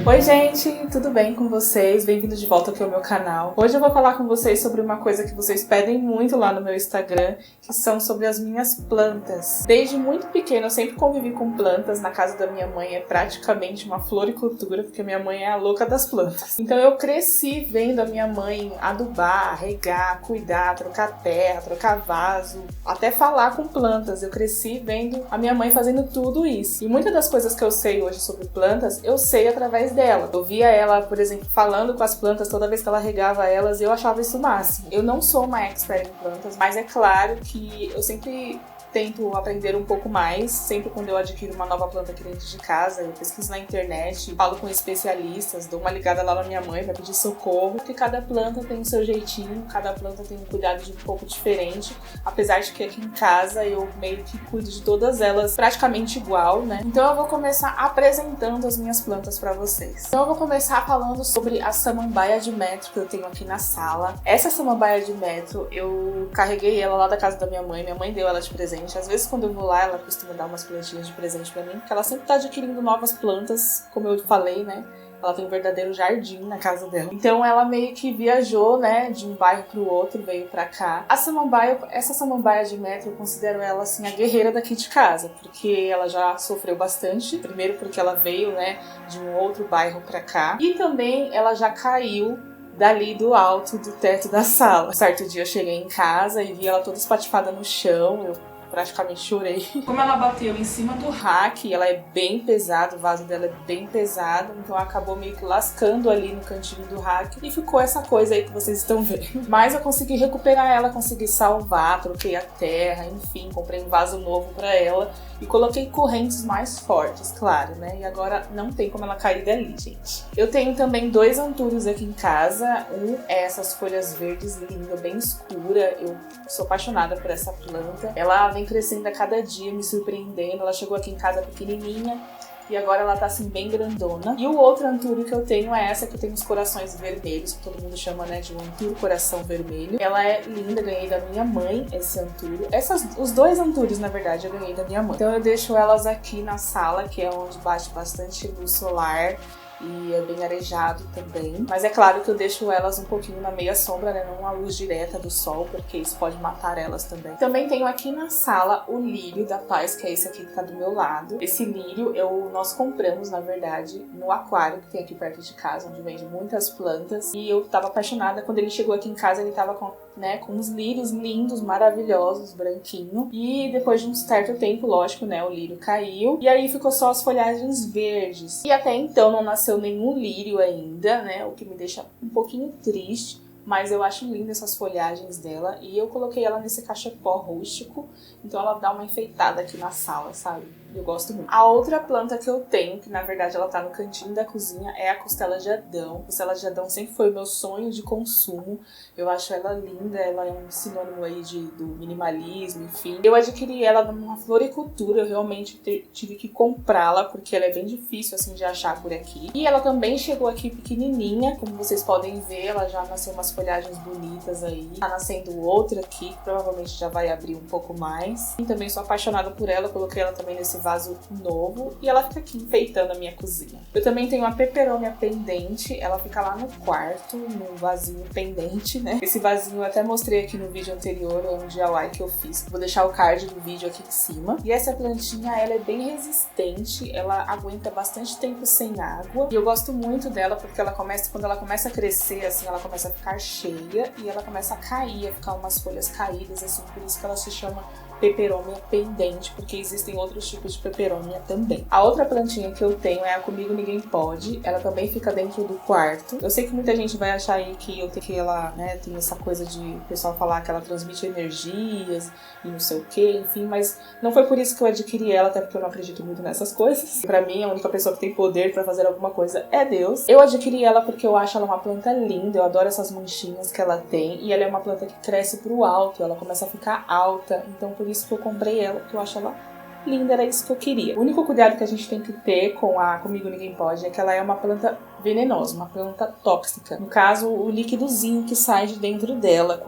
Oi gente, tudo bem com vocês? Bem-vindos de volta aqui ao meu canal. Hoje eu vou falar com vocês sobre uma coisa que vocês pedem muito lá no meu Instagram, que são sobre as minhas plantas. Desde muito pequena eu sempre convivi com plantas, na casa da minha mãe é praticamente uma floricultura, porque minha mãe é a louca das plantas. Então eu cresci vendo a minha mãe adubar, regar, cuidar, trocar terra, trocar vaso, até falar com plantas. Eu cresci vendo a minha mãe fazendo tudo isso. E muitas das coisas que eu sei hoje sobre plantas, eu sei através dela. Eu via ela, por exemplo, falando com as plantas toda vez que ela regava elas e eu achava isso o máximo. Eu não sou uma expert em plantas, mas é claro que eu sempre tento aprender um pouco mais, sempre quando eu adquiro uma nova planta aqui dentro de casa, eu pesquiso na internet, falo com especialistas, dou uma ligada lá na minha mãe pra pedir socorro, porque cada planta tem o seu jeitinho, cada planta tem um cuidado de um pouco diferente, apesar de que aqui em casa eu meio que cuido de todas elas praticamente igual, né? Então eu vou começar apresentando as minhas plantas pra vocês. Então eu vou começar falando sobre a samambaia de metro que eu tenho aqui na sala. Essa samambaia de metro, eu carreguei ela lá da casa da minha mãe deu ela de presente. Às vezes quando eu vou lá, ela costuma dar umas plantinhas de presente pra mim, porque ela sempre tá adquirindo novas plantas, como eu falei, né? Ela tem um verdadeiro jardim na casa dela. Então ela meio que viajou, né, de um bairro pro outro, veio pra cá. Essa samambaia de metro, eu considero ela, assim, a guerreira daqui de casa, porque ela já sofreu bastante. Primeiro porque ela veio, né, de um outro bairro pra cá. E também ela já caiu dali do alto do teto da sala. Um certo dia eu cheguei em casa e vi ela toda espatifada no chão, eu praticamente chorei. Como ela bateu em cima do rack, ela é bem pesada, o vaso dela é bem pesado, então acabou meio que lascando ali no cantinho do rack e ficou essa coisa aí que vocês estão vendo. Mas eu consegui recuperar ela, consegui salvar, troquei a terra, enfim, comprei um vaso novo pra ela e coloquei correntes mais fortes, claro, né? E agora não tem como ela cair dali, gente. Eu tenho também 2 antúrios aqui em casa. Um é essas folhas verdes lindas, bem escura. Eu sou apaixonada por essa planta. Ela vem crescendo a cada dia, me surpreendendo. Ela chegou aqui em casa pequenininha e agora ela tá assim bem grandona. E o outro antúrio que eu tenho é essa que tem os corações vermelhos, que todo mundo chama, né, de um antúrio coração vermelho. Ela é linda, ganhei da minha mãe esse antúrio. Os 2 antúrios, na verdade, eu ganhei da minha mãe. Então eu deixo elas aqui na sala, que é onde bate bastante luz solar. E é bem arejado também. Mas é claro que eu deixo elas um pouquinho na meia sombra, né? Não a luz direta do sol, porque isso pode matar elas também. Também tenho aqui na sala o lírio da paz, que é esse aqui que tá do meu lado. Esse lírio nós compramos, na verdade, no aquário que tem aqui perto de casa, onde vende muitas plantas. E eu tava apaixonada. Quando ele chegou aqui em casa, ele tava com uns lírios lindos, maravilhosos, branquinho. E depois de um certo tempo, lógico, né? O lírio caiu. E aí ficou só as folhagens verdes. E até então não nasceu nenhum lírio ainda, né? O que me deixa um pouquinho triste, mas eu acho linda essas folhagens dela e eu coloquei ela nesse cachepó rústico, então ela dá uma enfeitada aqui na sala, sabe? Eu gosto muito. A outra planta que eu tenho, que na verdade ela tá no cantinho da cozinha, é a costela de Adão. A costela de Adão sempre foi o meu sonho de consumo. Eu acho ela linda, ela é um sinônimo aí do minimalismo, enfim. Eu adquiri ela numa floricultura, eu realmente tive que comprá-la, porque ela é bem difícil assim de achar por aqui. E ela também chegou aqui pequenininha, como vocês podem ver, ela já nasceu umas folhagens bonitas aí. Tá nascendo outra aqui, que provavelmente já vai abrir um pouco mais. E também sou apaixonada por ela, coloquei ela também nesse vaso novo e ela fica aqui enfeitando a minha cozinha. Eu também tenho uma peperômia pendente, ela fica lá no quarto, no vasinho pendente, né? Esse vasinho eu até mostrei aqui no vídeo anterior, um DIY que eu fiz. Vou deixar o card do vídeo aqui em cima. E essa plantinha, ela é bem resistente, ela aguenta bastante tempo sem água. E eu gosto muito dela porque quando ela começa a crescer, assim, ela começa a ficar cheia e ela começa a cair, a ficar umas folhas caídas, assim, por isso que ela se chama peperômia pendente, porque existem outros tipos de peperômia também. A outra plantinha que eu tenho é a Comigo Ninguém Pode. Ela também fica dentro do quarto. Eu sei que muita gente vai achar aí que ela, né, tem essa coisa de o pessoal falar que ela transmite energias e não sei o que, enfim, mas não foi por isso que eu adquiri ela, até porque eu não acredito muito nessas coisas. Pra mim, a única pessoa que tem poder pra fazer alguma coisa é Deus. Eu adquiri ela porque eu acho ela uma planta linda, eu adoro essas manchinhas que ela tem, e ela é uma planta que cresce pro alto, ela começa a ficar alta, então por isso que eu comprei ela, porque eu acho ela linda, era isso que eu queria. O único cuidado que a gente tem que ter com a Comigo Ninguém Pode é que ela é uma planta venenosa, uma planta tóxica. No caso, o líquidozinho que sai de dentro dela,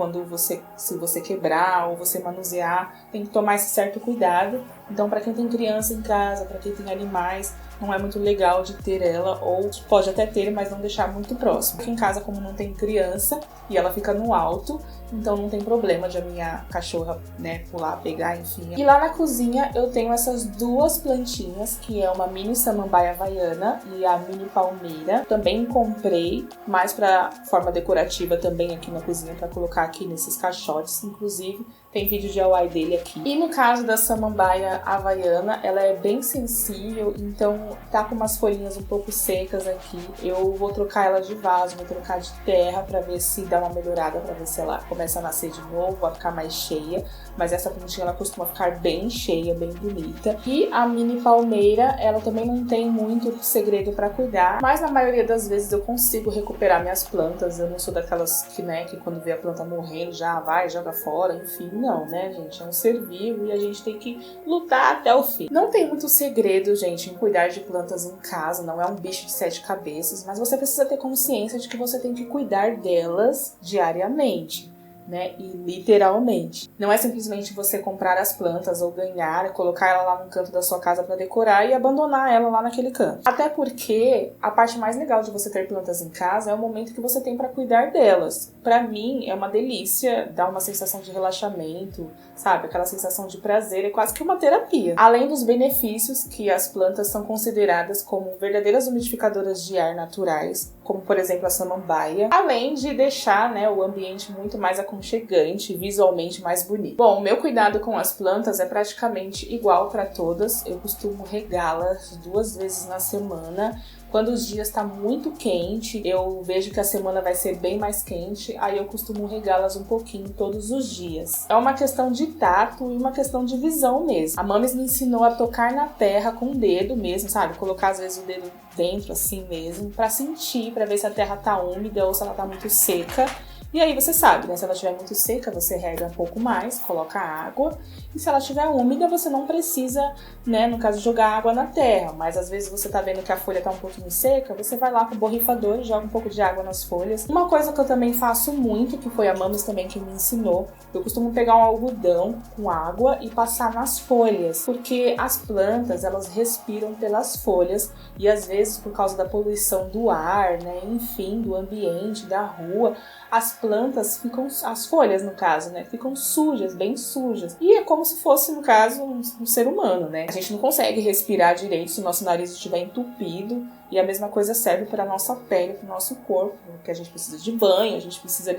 se você quebrar ou você manusear, tem que tomar esse certo cuidado. Então, para quem tem criança em casa, para quem tem animais, não é muito legal de ter ela, ou pode até ter, mas não deixar muito próximo. Aqui em casa, como não tem criança e ela fica no alto, então não tem problema de a minha cachorra, né, pular, pegar, enfim. E lá na cozinha eu tenho essas duas plantinhas, que é uma mini samambaia havaiana e a mini palmeira. Também comprei, mais para forma decorativa também aqui na cozinha, para colocar aqui nesses caixotes, inclusive. Tem vídeo de DIY dele aqui. E no caso da samambaia havaiana, ela é bem sensível, então tá com umas folhinhas um pouco secas aqui. Eu vou trocar ela de vaso, vou trocar de terra pra ver se dá uma melhorada, pra ver se ela começa a nascer de novo, a ficar mais cheia. Mas essa plantinha, ela costuma ficar bem cheia, bem bonita. E a mini palmeira, ela também não tem muito segredo pra cuidar, mas na maioria das vezes eu consigo recuperar minhas plantas. Eu não sou daquelas que, né, que quando vê a planta morrendo já vai, joga fora, enfim. Não, né, gente? É um ser vivo e a gente tem que lutar até o fim. Não tem muito segredo, gente, em cuidar de plantas em casa. Não é um bicho de 7 cabeças, mas você precisa ter consciência de que você tem que cuidar delas diariamente, né? E literalmente. Não é simplesmente você comprar as plantas ou ganhar, colocar ela lá no canto da sua casa para decorar e abandonar ela lá naquele canto. Até porque a parte mais legal de você ter plantas em casa é o momento que você tem para cuidar delas. Para mim é uma delícia, dá uma sensação de relaxamento, sabe? Aquela sensação de prazer, é quase que uma terapia. Além dos benefícios que as plantas são consideradas como verdadeiras umidificadoras de ar naturais, como por exemplo a samambaia, além de deixar, né, o ambiente muito mais aconchegante, visualmente mais bonito. Bom, o meu cuidado com as plantas é praticamente igual para todas. Eu costumo regá-las 2 vezes na semana. Quando os dias tá muito quente, eu vejo que a semana vai ser bem mais quente, aí eu costumo regá-las um pouquinho todos os dias. É uma questão de tato e uma questão de visão mesmo. A Mamis me ensinou a tocar na terra com o dedo mesmo, sabe? Colocar às vezes o dedo dentro assim mesmo, pra sentir, pra ver se a terra tá úmida ou se ela tá muito seca. E aí você sabe, né? Se ela estiver muito seca, você rega um pouco mais, coloca água. E se ela estiver úmida, você não precisa, né, no caso, jogar água na terra. Mas às vezes você tá vendo que a folha tá um pouquinho seca, você vai lá com o borrifador e joga um pouco de água nas folhas. Uma coisa que eu também faço muito, que foi a Mamis também que me ensinou, eu costumo pegar um algodão com água e passar nas folhas. Porque as plantas, elas respiram pelas folhas e às vezes por causa da poluição do ar, né, enfim, do ambiente, da rua, as plantas ficam, as folhas no caso, né, ficam sujas, bem sujas. E é como se fosse, no caso, um ser humano, né? A gente não consegue respirar direito se o nosso nariz estiver entupido. E a mesma coisa serve para a nossa pele, para o nosso corpo, que a gente precisa de banho, a gente precisa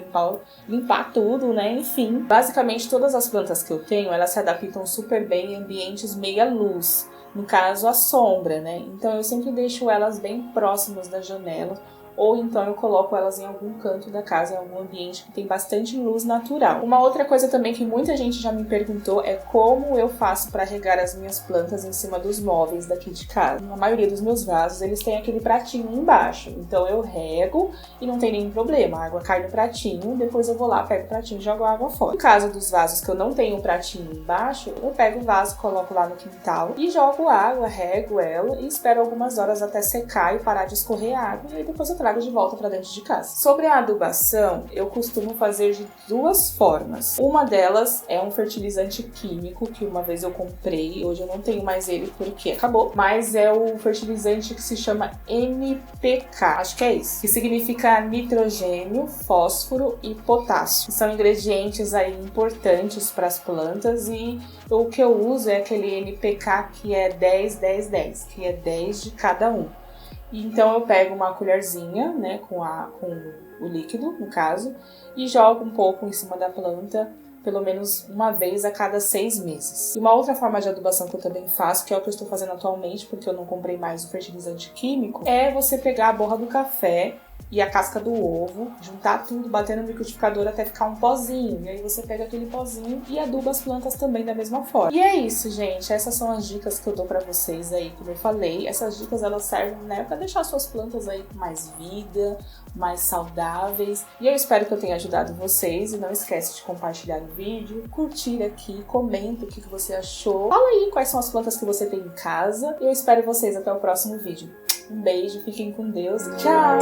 limpar tudo, né? Enfim, basicamente todas as plantas que eu tenho, elas se adaptam super bem em ambientes meia luz. No caso, a sombra, né? Então eu sempre deixo elas bem próximas da janela, ou então eu coloco elas em algum canto da casa, em algum ambiente que tem bastante luz natural. Uma outra coisa também que muita gente já me perguntou é como eu faço para regar as minhas plantas em cima dos móveis daqui de casa. Na maioria dos meus vasos, eles têm aquele pratinho embaixo, então eu rego e não tem nenhum problema, a água cai no pratinho, depois eu vou lá, pego o pratinho e jogo a água fora. No caso dos vasos que eu não tenho o pratinho embaixo, eu pego o vaso, coloco lá no quintal e jogo água, rego ela e espero algumas horas até secar e parar de escorrer a água, e aí depois eu trago de volta para dentro de casa. Sobre a adubação, eu costumo fazer de 2 formas. Uma delas é um fertilizante químico que uma vez eu comprei, hoje eu não tenho mais ele porque acabou, mas é o fertilizante que se chama NPK, acho que é isso, que significa nitrogênio, fósforo e potássio. São ingredientes aí importantes para as plantas e o que eu uso é aquele NPK que é 10-10-10, que é 10 de cada um. Então eu pego uma colherzinha, né, com o líquido, no caso, e jogo um pouco em cima da planta, pelo menos uma vez a cada 6 meses. E uma outra forma de adubação que eu também faço, que é o que eu estou fazendo atualmente, porque eu não comprei mais o fertilizante químico, é você pegar a borra do café e a casca do ovo, juntar tudo, bater no liquidificador até ficar um pozinho. E aí você pega aquele pozinho e aduba as plantas também da mesma forma. E é isso, gente. Essas são as dicas que eu dou pra vocês aí, como eu falei. Essas dicas, elas servem, né, pra deixar suas plantas aí com mais vida, mais saudáveis. E eu espero que eu tenha ajudado vocês. E não esquece de compartilhar o vídeo, curtir aqui, comenta o que você achou. Fala aí quais são as plantas que você tem em casa. E eu espero vocês até o próximo vídeo. Um beijo, fiquem com Deus. Tchau!